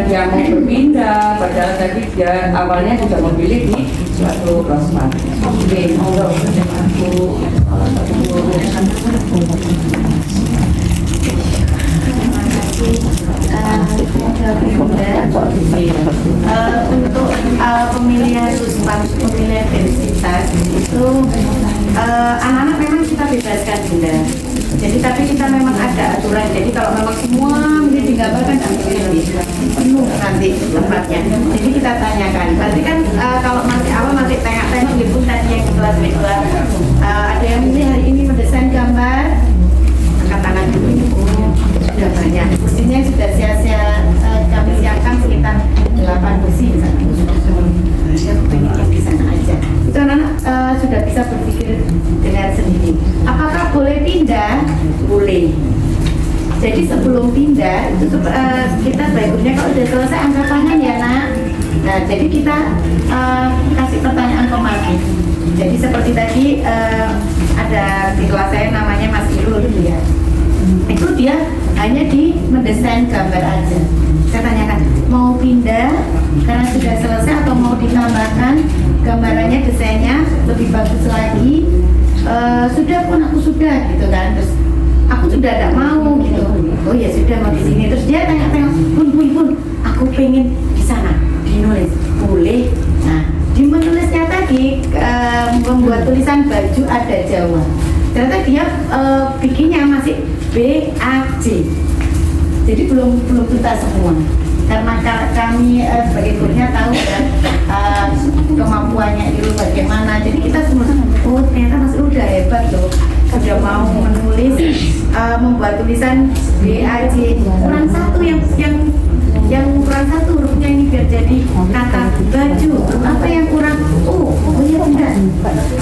dia mau berpindah, padahal tadi dia awalnya juga memilih di suatu rosmat. Oke, monggo aku untuk pemilihan densitas itu anak-anak memang kita bebaskan Bunda. Jadi tapi kita memang ada aturan. Jadi kalau memang semua menjadi digambarkan penuh nanti tempatnya. Jadi kita tanyakan. Berarti kan kalau masih awal masih tengok-tengok gitu tadi yang kelas kedua ada yang milih hari ini mendesain gambar, angkat tangan dulu. Sudah banyak. Kursinya sudah sia-sia kami siapkan sekitar 8 kursi misalnya. Saya pengen yang di sana aja. Itu anak-anak sudah bisa berpikir dengan sendiri. Apakah boleh pindah? Boleh. Jadi sebelum pindah itu kita berikutnya kalau sudah selesai angkat tangan ya nak. Nah jadi kita kasih pertanyaan pemakai. Jadi seperti tadi ada di kelas saya namanya Mas Irul ya. Itu dia hanya di mendesain gambar aja. Saya tanyakan mau pindah karena sudah selesai atau mau ditambahkan gambarannya, desainnya lebih bagus lagi. Sudah pun aku sudah gitu kan, terus aku sudah tidak mau gitu. Oh ya sudah mau di sini. Terus dia tanya-tanya, pun aku pengen di sana dinulis boleh. Nah di menulisnya tadi membuat tulisan baju ada Jawa. Ternyata dia bikinnya masih BAJ. Jadi belum tuntas semua. Karena kami sebagai gurunya tahu ya kemampuannya itu bagaimana. Jadi kita semua oh ternyata Mas udah hebat loh. Sudah mau menulis membuat tulisan BAJ. Kurang satu yang kurang satu hurufnya ini biar jadi kata baju. Apa yang kurang? Oh ya tidak.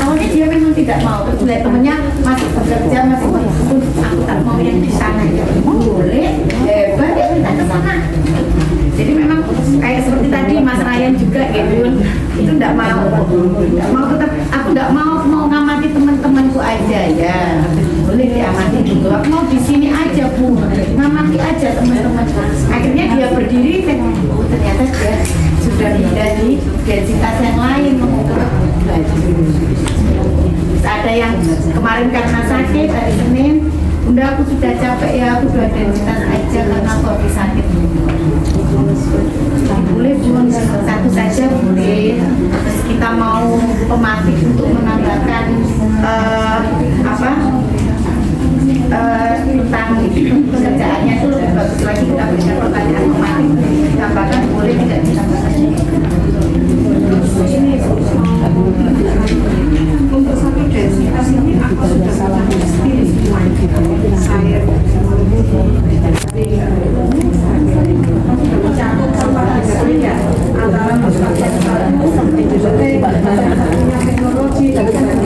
Awalnya dia memang tidak mau. Terus lihat temennya masih bekerja masih aku tak mau yang di sana ya. Boleh hebat ya kita ke sana. Jadi memang kayak seperti tadi Mas Ryan juga gitu, itu tidak mau tetap aku tidak mau ngamati teman-temanku aja ya, boleh diamati gitu. Aku mau di sini aja Bu, ngamati aja teman-teman. Akhirnya dia berdiri, oh ternyata dia sudah pindah di densitas yang lain mengukur baju. Ada yang kemarin karena sakit hari Senin. Bunda aku sudah capek ya, aku sudah densitas aja karena aku habis sakit. Boleh pun satu saja boleh. Terus kita mau pematik untuk menambahkan tentang pekerjaannya itu lebih bagus lagi kita berikan pertanyaan pematik. Tambahkan boleh tidak ditambahkan? Untuk satu densitas ini aku sudah pasti saya campur sama hasilnya antara teknologi dan sensor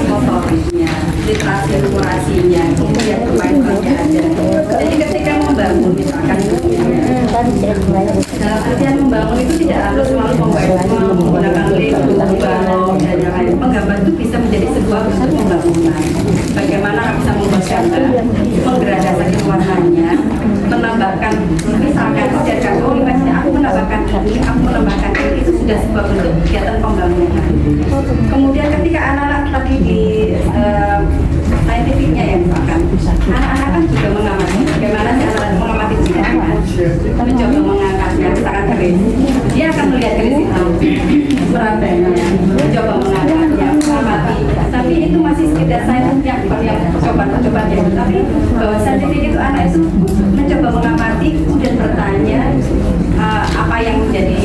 motorisnya, literasi literasinya, kemudian permainannya ada. Jadi ketika membangun misalkan dalam artian membangun itu tidak harus selalu menggunakan lem, balok dan yang lain. Penggambar itu bisa menjadi sebuah bentuk pembangunan. Bagaimana bisa membuat gambar, menggradasikan warnanya, menambahkan misalkan dari kartu imajinasi aku menambahkan ini, aku menambahkan ini, itu sudah sebuah bentuk kegiatan pembangunan. Kemudian ketika anak-anak tadi di scientificnya ya misalkan, anak-anak kan juga mengamati bagaimana si anak mengamati bidang, mencoba mengangkatnya, misalkan keris, dia akan melihat keris itu, beratnya, mencoba mengangkatnya, mengamati. Tapi itu masih sekedar sains yang percobaan ya. Tapi bahwa saintifik itu anak itu mencoba mengamati, kemudian bertanya apa yang menjadi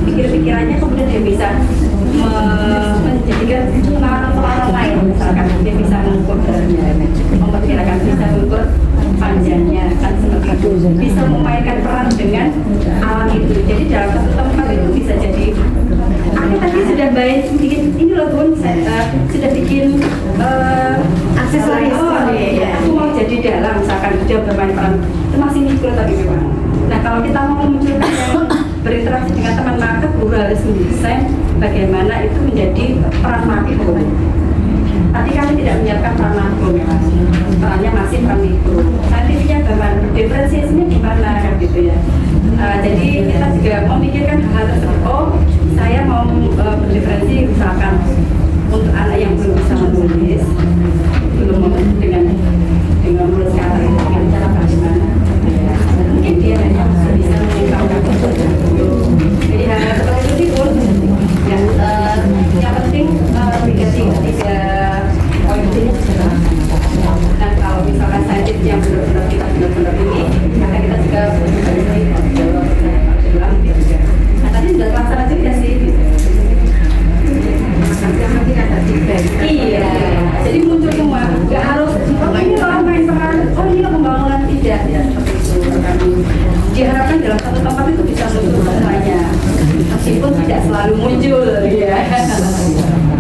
pikir-pikirannya, kemudian dia bisa menjadikan pengalaman lain, misalkan dia bisa mengukur beratnya, memperkirakan bisa mengukur panjangnya, kan seperti itu, bisa memainkan peran dengan alam itu. Jadi dalam satu tempat itu bisa jadi aku tadi sudah baik bikin ini loh Bun, sudah bikin aksesoris. Aku mau jadi dalang, misalkan dia bermain peran itu masih mikro tadi memang. Nah kalau kita mau memunculkan yang berinteraksi dengan teman maka guru harus mendesain bagaimana itu menjadi peran makro. Tadi kami tidak tidak menyiapkan peran makro memang. Perannya masih peran mikro. Nantinya bagaimana diferensiasinya gimana kan gitu ya. Jadi kita juga memikirkan hal tersebut. Oh, saya mau berdiferensi misalkan untuk anak yang belum bisa menulis, belum dengan menulis kata itu dengan cara bagaimana. Mungkin dia hanya bisa mengungkapkan dulu. Jadi hal seperti itu sih pun yang penting tiga poin ini. Dan kalau misalkan saintis yang benar-benar kita benar-benar ini, maka kita juga nah, tadi sudah terlaksana juga sih. Iya, jadi muncul semua. Gak harus, oh ini orang main peran, oh ini pembangunan tidak. Ya, seperti itu. Diharapkan dalam satu tempat itu bisa muncul semuanya, meskipun tidak selalu muncul. Ya.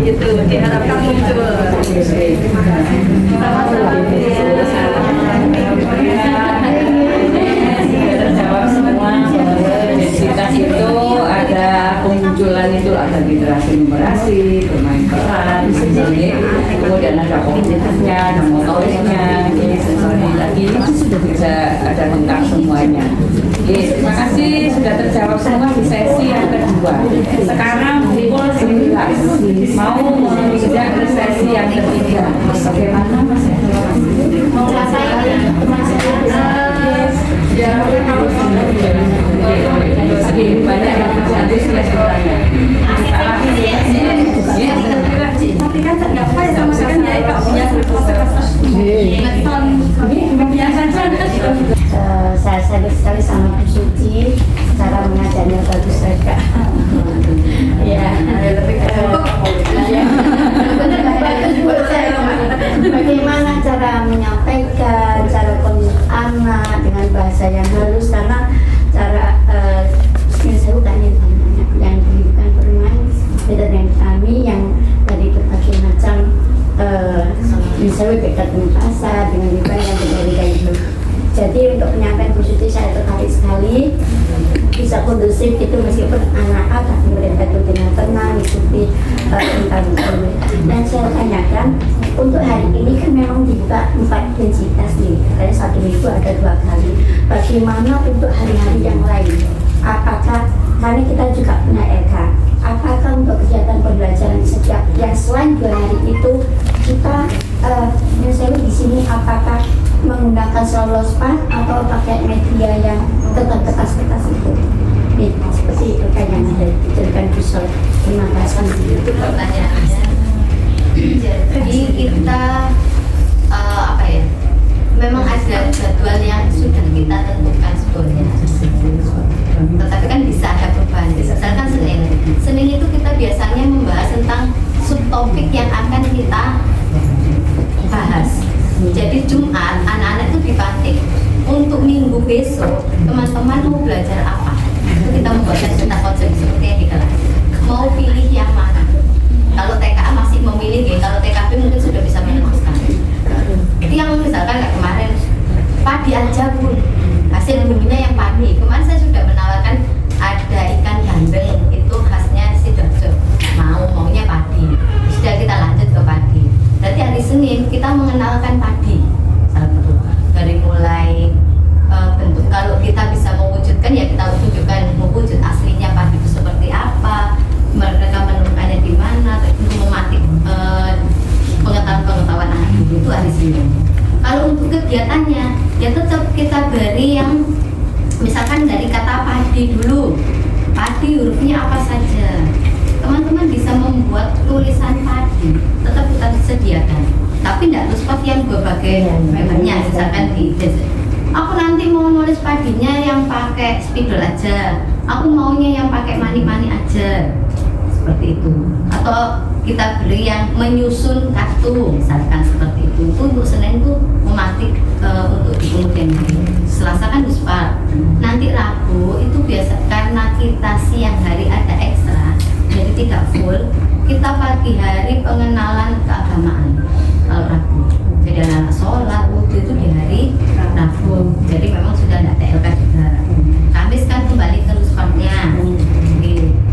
Itu diharapkan muncul. Terima kasih. Terjawab semua. Identitas itu ada kemunculan itu ada literasi numerasi, bermain peran, kemudian ada kognitifnya, ada motorisnya, ini sesuatu tadi bisa ada lengkap semuanya. Terima kasih sudah terjawab semua di sesi yang kedua. Sekarang pukul 11 mau menginjak ke sesi yang ketiga. Bagaimana Mas? Mau selesai? Banyak yang terjadi selesai. Tapi kan nggak apa ya sama sekali ya Kak punya saya salut sekali sama Bu Suci, cara mengajarnya bagus saja. Ya, bagaimana cara menyampaikan, cara kondisi anak dengan bahasa yang halus, karena cara saya tanya yang diberikan permain dengan kami yang dari berbagai macam misalnya dekat dengan pasar dengan yang berbeda itu. Jadi untuk penyampaian Bu Suci saya tertarik sekali, bisa kondusif itu meskipun anak-anak tapi mereka itu dengan tenang ikuti tentang itu. Dan saya tanyakan untuk hari ini kan memang dibuka 4 intensitas nih, karena satu minggu ada 2 kali. Bagaimana untuk hari-hari yang lain? Apakah karena kita juga punya LK, apakah untuk kegiatan pembelajaran setiap yang selain 2 hari itu kita misalnya di sini apakah menggunakan selospan atau pakai media yang kertas itu? Seperti itu kan yang ada dijadikan visual. Terima kasih. Itu pertanyaannya. Jadi kita apa ya? Memang ada jadwal yang sudah kita tentukan sebelumnya. Tetapi kan bisa ada perubahan. Misalkan Senin itu kita biasanya membahas tentang subtopik yang akan kita bahas. Jadi Jumat anak-anak itu dipantik untuk minggu besok teman-teman mau belajar apa. Itu kita membuatkan tentang konsep seperti yang di kelas. Mau pilih yang mana? Kalau TKA masih memilih, kalau TKP mungkin sudah bisa menentukan. Itu yang misalkan kayak kemarin padi aja Bun, hasil buminya yang padi. Kemarin saya sudah menawarkan ada ikan bandeng, itu khasnya Sidoarjo. Maunya padi. Sudah kita lanjut ke padi. Berarti hari Senin kita mengenalkan padi. Dari mulai bentuk, kalau kita bisa mewujudkan ya kita tunjukkan mewujud aslinya padi itu seperti apa, mereka menemukannya di mana, untuk mematik pengetahuan anak itu hari Senin. Kalau untuk kegiatannya ya tetap kita beri yang misalkan dari kata padi dulu, padi hurufnya apa saja, teman-teman bisa membuat tulisan padi, tetap kita sediakan, tapi tidak harus seperti yang berbagai memangnya. Misalkan di aku nanti mau nulis padinya yang pakai spidol aja, aku maunya yang pakai mani-mani aja, seperti itu. Atau kita beri yang menyusun kartu, misalkan seperti itu. Itu untuk Senin itu mematik untuk di kemudian hari. Selasa kan Guspar, nanti Rabu itu biasa karena kita siang hari ada ekstra, jadi tidak full. Kita pagi hari pengenalan keagamaan kalau Rabu. Jadi anak sholat wudhu itu di hari Rabu. Jadi memang sudah tidak TLK juga. Kamis kan kembali ke Rusparnya.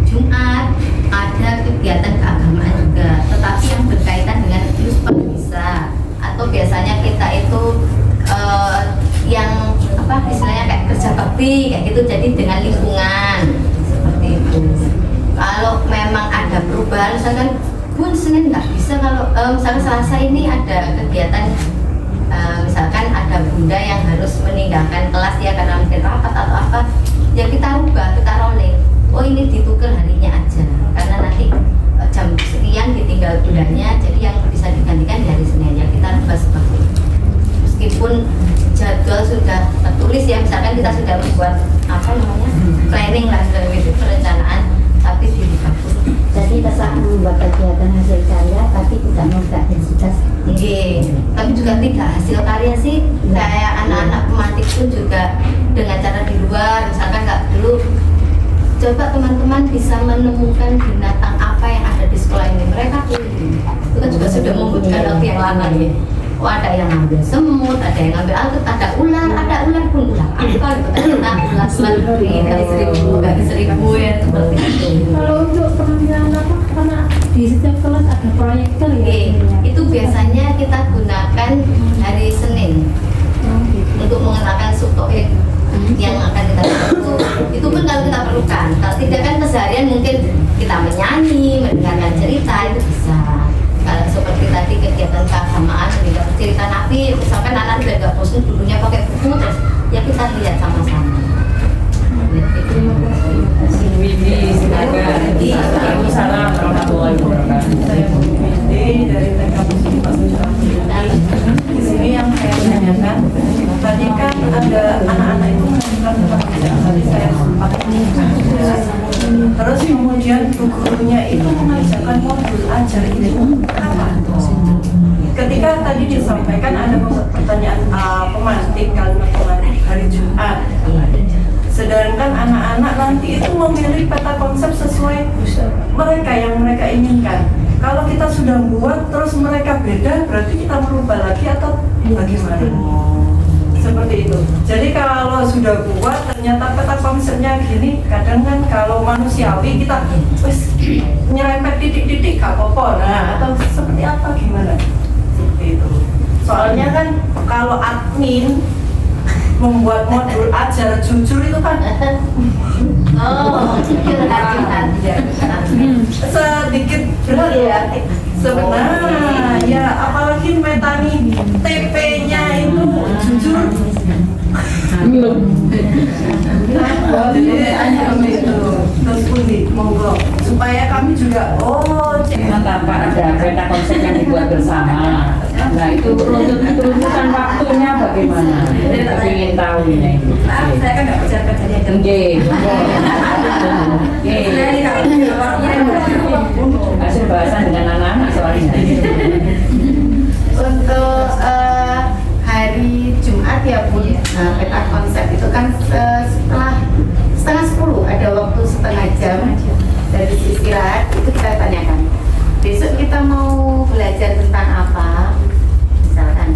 Jumat ada kegiatan keagamaan juga, tetapi yang berkaitan dengan Ruspar bisa. rapi kayak gitu, jadi dengan lingkungan seperti itu. Kalau memang ada perubahan, misalkan Bun Senin nggak bisa, kalau misalkan Selasa ini ada kegiatan, misalkan ada bunda yang harus meninggalkan kelas ya karena mungkin rapat atau apa, ya kita rubah, kita rolling. Oh ini ditukar harinya aja, karena nanti jam sekian ditinggal bundanya, jadi yang bisa digantikan di hari Senin, ya kita rubah seperti itu. Meskipun jadwal sudah tertulis ya, misalkan kita sudah membuat apa namanya planning lah gitu, perencanaan, tapi dirubah. Jadi tetap membuat kegiatan hasil karya tapi tidak membuat intensitas tinggi, tapi juga tidak hasil karya sih. Kayak anak-anak pematik pun juga dengan cara di luar, misalkan nggak dulu coba teman-teman bisa menemukan binatang apa yang ada di sekolah ini, mereka pilih. Itu kan juga sudah membutuhkan waktu yang lama ya. Oh, ada yang ngambil semut, ada yang ngambil alget, ada ular pun ular apa itu ternyata ular dari seribu ya, seperti itu. Kalau untuk pengambilan apa, karena di setiap kelas ada proyektor ya. Oke, itu biasanya kita gunakan hari Senin untuk mengenalkan subtopik yang akan kita bantu. Itu pun kalau kita perlukan. Kalau tidak kan keseharian mungkin kita menyanyi, mendengarkan cerita itu bisa. Kalau seperti tadi kegiatan keagamaan, mendengar cerita Nabi, misalkan anak udah gak bosan dulunya pakai buku, terus ya kita lihat sama-sama. Windy, silakan. Waalaikumsalam warahmatullahi wabarakatuh. Saya Windy dari TK Muslim Di sini yang saya tanyakan, tadi kan ada anak-anak itu melakukan pekerjaan, tadi saya sempat terus kemudian gurunya itu mengajarkan modul ajar itu apa? Ketika tadi disampaikan ada pertanyaan pemantik, kalimat pemantik hari Jumat. Sedangkan anak-anak nanti itu memilih peta konsep sesuai mereka yang mereka inginkan. Kalau kita sudah buat terus mereka beda, berarti kita merubah lagi atau bagaimana? Seperti itu. Jadi kalau sudah buat ternyata peta konsepnya gini, kadang kan kalau manusiawi kita wes nyerempet titik-titik gak apa-apa. Nah, atau seperti apa gimana? Seperti itu. Soalnya kan kalau admin membuat modul ajar jujur itu kan sedikit berat ya sebenarnya ya, apalagi metani TP-nya itu jujur belum. Jadi itu terus Budi monggo supaya kami juga Tanpa ada peta konsep yang dibuat bersama. Nah itu runtutan waktunya bagaimana? Kita ingin tahu ini. Saya kan nggak percaya jadi ada. Hasil bahasan dengan anak-anak soalnya. Untuk hari Jumat ya Bu, peta konsep itu kan setelah setengah 10 ada waktu setengah jam dari istirahat, itu kita tanyakan besok kita mau belajar tentang apa, misalkan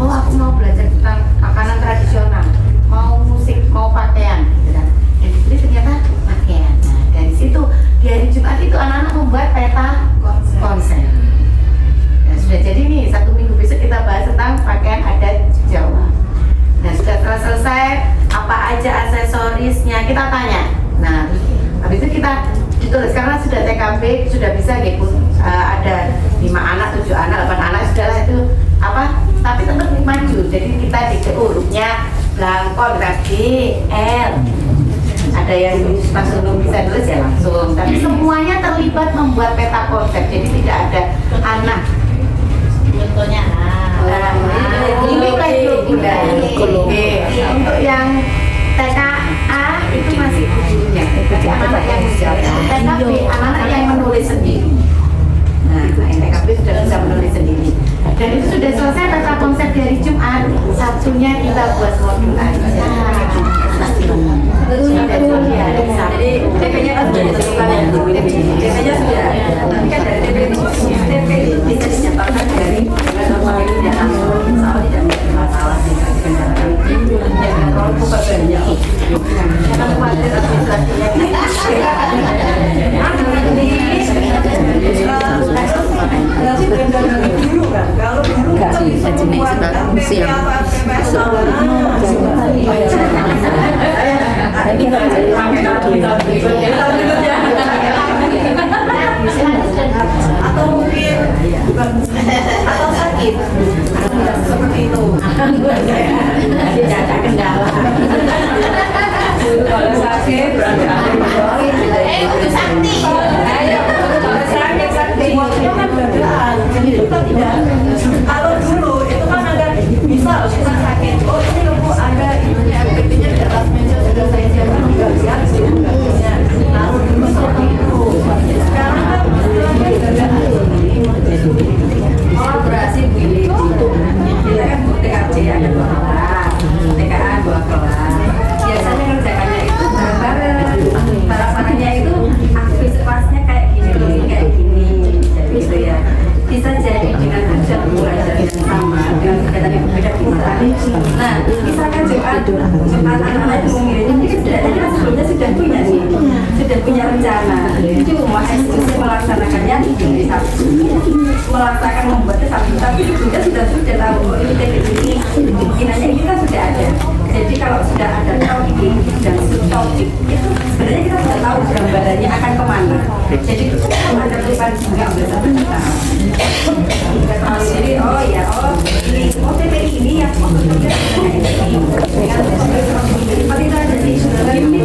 oh aku mau belajar tentang makanan tradisional, mau musik, mau pakaian gitu kan. Dan dipilih ternyata pakaian. Nah dari situ di hari Jumat itu anak-anak membuat peta konsep. Nah, sudah jadi nih, 1 minggu besok kita bahas tentang pakaian adat Jawa. Nah sudah selesai, apa aja aksesorisnya kita tanya. Nah habis itu kita ditulis, karena sudah TKP sudah bisa gitu, ada 5 anak, 7 anak, 8 anak sudah itu apa, tapi tetap maju. Jadi kita di hurufnya belangkon, D, L. Ada yang langsung belum bisa tulis ya langsung, tapi semuanya terlibat membuat peta konsep. Jadi tidak ada anak contohnya ini untuk yang TKA itu masih gurunya, anak-anak yang TKB, anak-anak yang menulis sendiri. Nah, TKB sudah bisa menulis sendiri. Dan itu sudah selesai peta konsep dari Jumat. Satunya kita buat modul aja. Jadi TP-nya kan sudah ditentukan ya, TP-nya sudah. Tapi kan dari TP bisa dinyatakan dari normal ini dan insya Allah tidak menjadi masalah dengan kendaraan. Jangan terlalu buka banyak. Jangan khawatir administrasinya. berarti beda dari dulu kan? Kalau dulu kita bisa membuat TP Atau mungkin atau sakit seperti itu. Tidak ada kendala. Kalau sakit berarti Itu sakti. ayo kalau sakit sakti. Itu kan dadaan, jadi kita tidak. Kalau dulu itu kan ada bisa kita sakit. Oh ini loh Bu, ada ininya aktivitasnya di atas meja sudah saya siapkan nggak lihat sih aktivitasnya. Lalu dulu seperti itu. Sekarang kan istilahnya dadaan. Kolaborasi begini, kita kan TKJ ada 2 kelas, TKA 2 kelas. Biasanya ngerjakannya itu bareng-bareng. Harapannya itu aktivitasnya kayak gini, jadi gitu ya. Bisa jadi dengan tujuan belajar yang sama, dengan kegiatan yang berbeda bisa. Nah, misalkan Jumat anak-anak itu memilih, ini sebenarnya kita sebelumnya sudah punya nih, sudah punya rencana. Cuma eksekusi melaksanakannya di Sabtu. Melaksanakan membuatnya Sabtu, tapi sebelumnya sudah tahu oh ini teknik ini kemungkinannya kita sudah ada. Jadi kalau sudah ada topik dan subtopik itu sebenarnya kita sudah tahu gambarannya akan kemana. Jadi ada perubahan juga berdasarkan kita. Jadi oh ya ini TPI ini yang sebetulnya ini dengan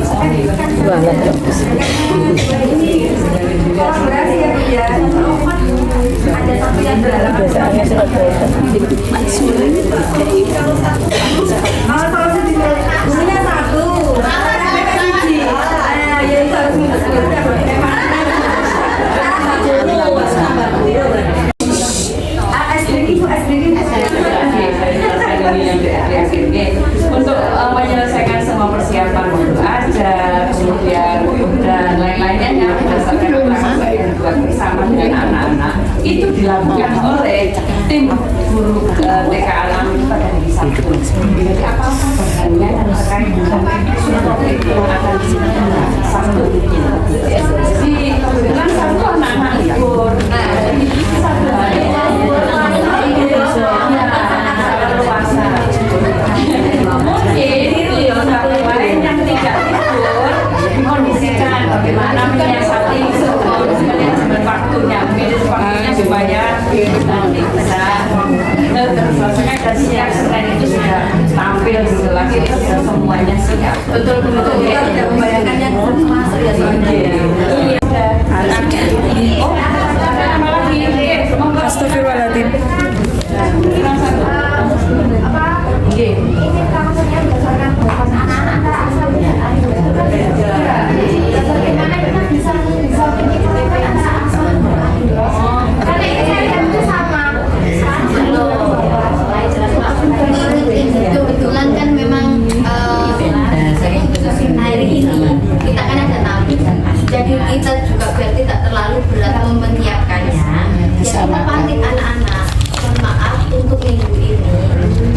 seperti itu aja sih. Ini kolaborasi ya Bu ya. Ada satu yang beralaman kalau gurunya satu ya itu harus untuk menyelesaikan semua persiapan untuk ajar, kemudian dan lain-lainnya berdasarkan apa yang dibuat bersama dengan anak-anak itu dilakukan oleh tim guru TK Alam pada hari Sabtu. Jadi apa-apa bahannya dan terkait dengan subtopik yang akan disampaikan Sabtu. Di kebetulan Sabtu anak-anak libur. Nah, jadi satu hari puasa. Mungkin Sabtu lain yang tidak libur kondisikan bagaimana menyiasati manajemen waktunya, supaya nanti bisa terselesaikan dan siap Senin itu sudah tampil gitu lagi semuanya siap. Betul betul kita tidak membayangkan yang masuk ya soalnya. Iya. Oh, ada nama lagi. Astagfirullahaladzim. Ini maksudnya berdasarkan bahan anak-anak asalnya. Bagaimana kita bisa menyebutkan anak asalnya? Karena ini itu sama. Kebetulan kan memang hari ini kita kan ada tamu, jadi kita juga biar tidak terlalu berat menyiapkannya. Jadi kita panggil anak-anak. Mohon maaf untuk minggu ini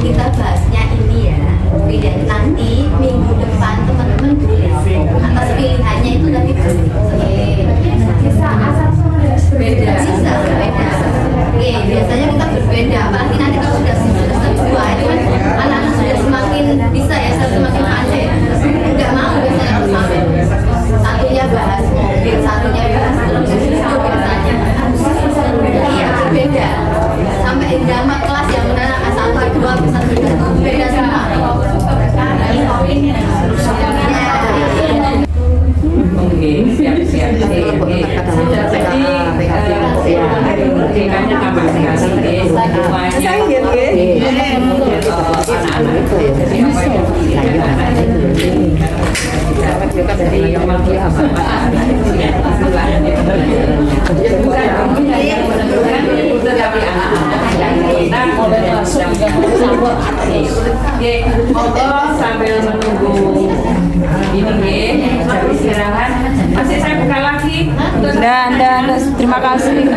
kita bahasnya ini ya. Pilihan nanti minggu depan teman-teman boleh atas pilihannya itu tadi boleh. Bisa asal Beda, bisa berbeda. Oke, biasanya kita berbeda. Apalagi nanti kalau sudah semester 2 itu kan anak-anak sudah semakin bisa ya, semakin pandai. Nggak mau biasanya harus sampai satunya bahas mobil, satunya bahas televisi biasanya. Iya, berbeda. Sampai drama kelas yang benar satu dua bisa beda semua. Oke, siap. Jadi merdekanya tambah dikasih semuanya anak-anak itu. Jadi apa yang jadi memang dia tapi anak-anak kita sambil menunggu ini sambil istirahat masih saya buka lagi. Dan terima kasih.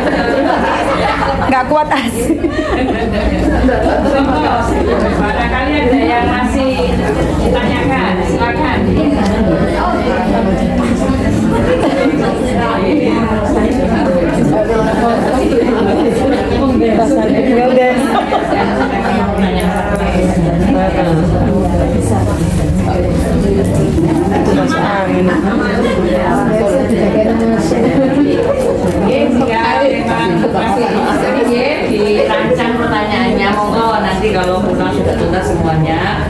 Nggak kuat asli. Barangkali ada yang masih ditanyakan, silakan. Udah. kalau pulang sudah tuntas semuanya.